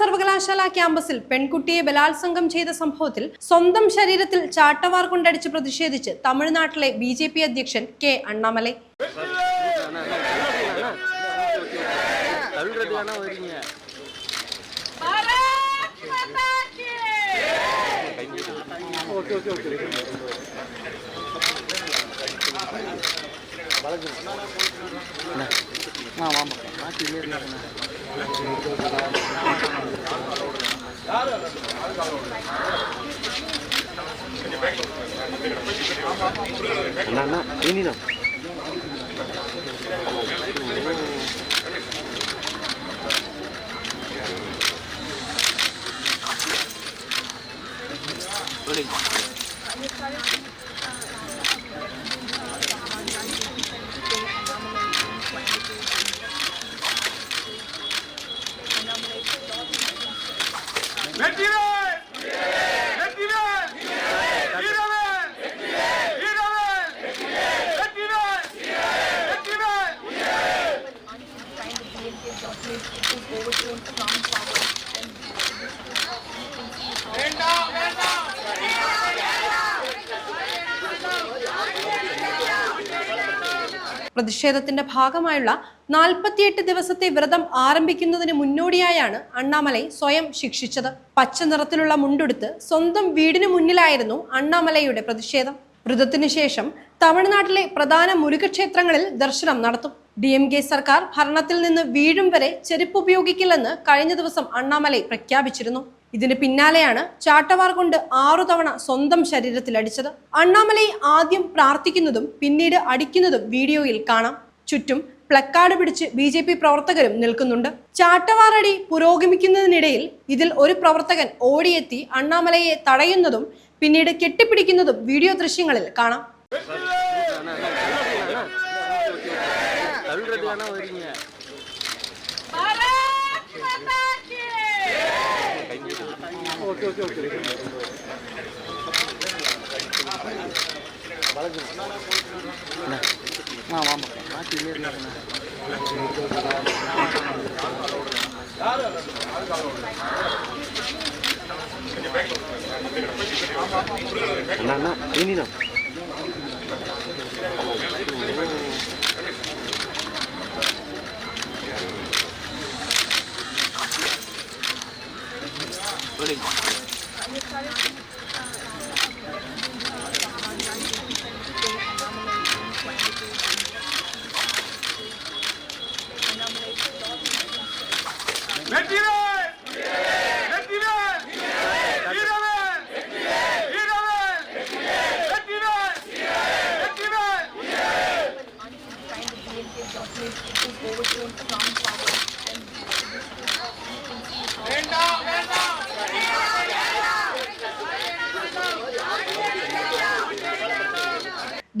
സർവകലാശാല ക്യാമ്പസിൽ പെൺകുട്ടിയെ ബലാത്സംഗം ചെയ്ത സംഭവത്തിൽ സ്വന്തം ശരീരത്തിൽ ചാട്ടവാർ കൊണ്ടടിച്ച് പ്രതിഷേധിച്ച് തമിഴ്നാട്ടിലെ BJP അധ്യക്ഷൻ കെ അണ്ണാമലൈ. ini no. പ്രതിഷേധത്തിന്റെ ഭാഗമായുള്ള 48 ദിവസത്തെ വ്രതം ആരംഭിക്കുന്നതിന് മുന്നോടിയായാണ് അണ്ണാമലൈ സ്വയം ശിക്ഷിച്ചത്. പച്ച നിറത്തിലുള്ള മുണ്ടുടുത്ത് സ്വന്തം വീടിന് മുന്നിലായിരുന്നു അണ്ണാമലൈയുടെ പ്രതിഷേധം. വ്രതത്തിനു ശേഷം തമിഴ്നാട്ടിലെ പ്രധാന മുരുകക്ഷേത്രങ്ങളിൽ ദർശനം നടത്തും. DMK സർക്കാർ ഭരണത്തിൽ നിന്ന് വീഴും വരെ ചെരുപ്പ് ഉപയോഗിക്കില്ലെന്ന് കഴിഞ്ഞ ദിവസം അണ്ണാമലൈ പ്രഖ്യാപിച്ചിരുന്നു. ഇതിന് പിന്നാലെയാണ് ചാട്ടവാർ കൊണ്ട് 6 തവണ സ്വന്തം ശരീരത്തിൽ അടിച്ചത്. അണ്ണാമലൈ ആദ്യം പ്രാർത്ഥിക്കുന്നതും പിന്നീട് അടിക്കുന്നതും വീഡിയോയിൽ കാണാം. ചുറ്റും പ്ലക്കാർഡ് പിടിച്ച് BJP പ്രവർത്തകരും നിൽക്കുന്നുണ്ട്. ചാട്ടവാറടി പുരോഗമിക്കുന്നതിനിടയിൽ ഇതിൽ ഒരു പ്രവർത്തകൻ ഓടിയെത്തി അണ്ണാമലയെ തടയുന്നതും പിന്നീട് കെട്ടിപ്പിടിക്കുന്നതും വീഡിയോ ദൃശ്യങ്ങളിൽ കാണാം. ini no.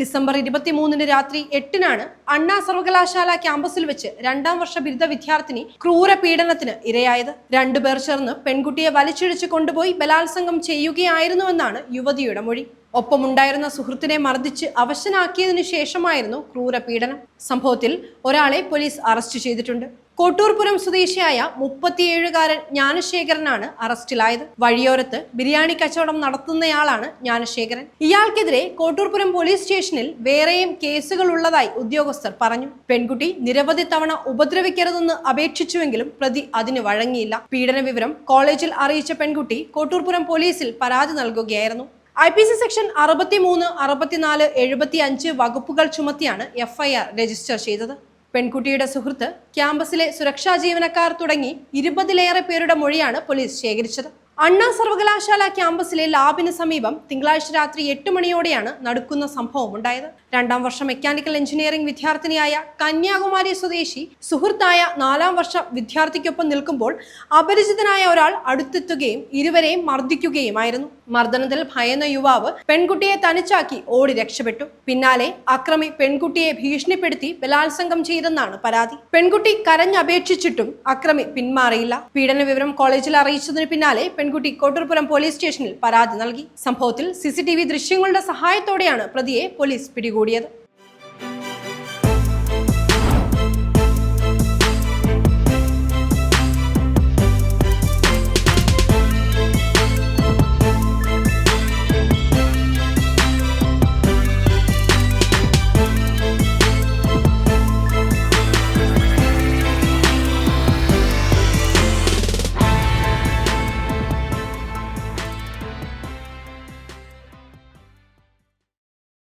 ഡിസംബർ 23 രാത്രി 8 അണ്ണാ സർവകലാശാല ക്യാമ്പസിൽ വെച്ച് 2ാം വർഷ ബിരുദ വിദ്യാർത്ഥിനി ക്രൂര പീഡനത്തിന് ഇരയായത്. 2 പേർ ചേർന്ന് പെൺകുട്ടിയെ വലിച്ചിഴച്ച് കൊണ്ടുപോയി ബലാത്സംഗം ചെയ്യുകയായിരുന്നുവെന്നാണ് യുവതിയുടെ മൊഴി. ഒപ്പമുണ്ടായിരുന്ന സുഹൃത്തിനെ മർദ്ദിച്ച് അവശനാക്കിയതിനു ശേഷമായിരുന്നു ക്രൂര പീഡനം. സംഭവത്തിൽ ഒരാളെ പോലീസ് അറസ്റ്റ് ചെയ്തിട്ടുണ്ട്. കോട്ടൂർപുരം സ്വദേശിയായ 37-കാരൻ ജ്ഞാനശേഖരനാണ് അറസ്റ്റിലായത്. വഴിയോരത്ത് ബിരിയാണി കച്ചവടം നടത്തുന്നയാളാണ് ജ്ഞാനശേഖരൻ. ഇയാൾക്കെതിരെ കോട്ടൂർപുരം പോലീസ് സ്റ്റേഷനിൽ വേറെയും കേസുകൾ ഉള്ളതായി ഉദ്യോഗസ്ഥർ പറഞ്ഞു. പെൺകുട്ടി നിരവധി തവണ ഉപദ്രവിക്കരുതെന്ന് അപേക്ഷിച്ചുവെങ്കിലും പ്രതി അതിന് വഴങ്ങിയില്ല. പീഡന വിവരം കോളേജിൽ അറിയിച്ച പെൺകുട്ടി കോട്ടൂർപുരം പോലീസിൽ പരാതി നൽകുകയായിരുന്നു. IPC സെക്ഷൻ 63, 64, 75 വകുപ്പുകൾ ചുമത്തിയാണ് FIR രജിസ്റ്റർ ചെയ്തത്. പെൺകുട്ടിയുടെ സുഹൃത്ത്, ക്യാമ്പസിലെ സുരക്ഷാ ജീവനക്കാർ തുടങ്ങി 20-ലേറെ പേരുടെ മൊഴിയാണ് പോലീസ് ശേഖരിച്ചത്. അണ്ണാ സർവകലാശാല ക്യാമ്പസിലെ ലാബിന് സമീപം തിങ്കളാഴ്ച രാത്രി 8 മണിയോടെയാണ് നടുക്കുന്ന സംഭവം ഉണ്ടായത്. 2ാം വർഷ മെക്കാനിക്കൽ എഞ്ചിനീയറിംഗ് വിദ്യാർത്ഥിനിയായ കന്യാകുമാരി സ്വദേശി സുഹൃത്തായ 4ാം വർഷ വിദ്യാർത്ഥിക്കൊപ്പം നിൽക്കുമ്പോൾ അപരിചിതനായ ഒരാൾ അടുത്തെത്തുകയും ഇരുവരെയും മർദ്ദിക്കുകയുമായിരുന്നു. മർദ്ദനത്തിൽ ഭയന്ന യുവാവ് പെൺകുട്ടിയെ തനിച്ചാക്കി ഓടി രക്ഷപ്പെട്ടു. പിന്നാലെ അക്രമി പെൺകുട്ടിയെ ഭീഷണിപ്പെടുത്തി ബലാത്സംഗം ചെയ്തെന്നാണ് പരാതി. പെൺകുട്ടി കരഞ്ഞപേക്ഷിച്ചിട്ടും അക്രമി പിന്മാറിയില്ല. പീഡന വിവരം കോളേജിൽ അറിയിച്ചതിന് പിന്നാലെ പെൺകുട്ടി കോട്ടൂർപുരം പോലീസ് സ്റ്റേഷനിൽ പരാതി നൽകി. സംഭവത്തിൽ CCTV ദൃശ്യങ്ങളുടെ സഹായത്തോടെയാണ് പ്രതിയെ പോലീസ് പിടികൂടിയത്.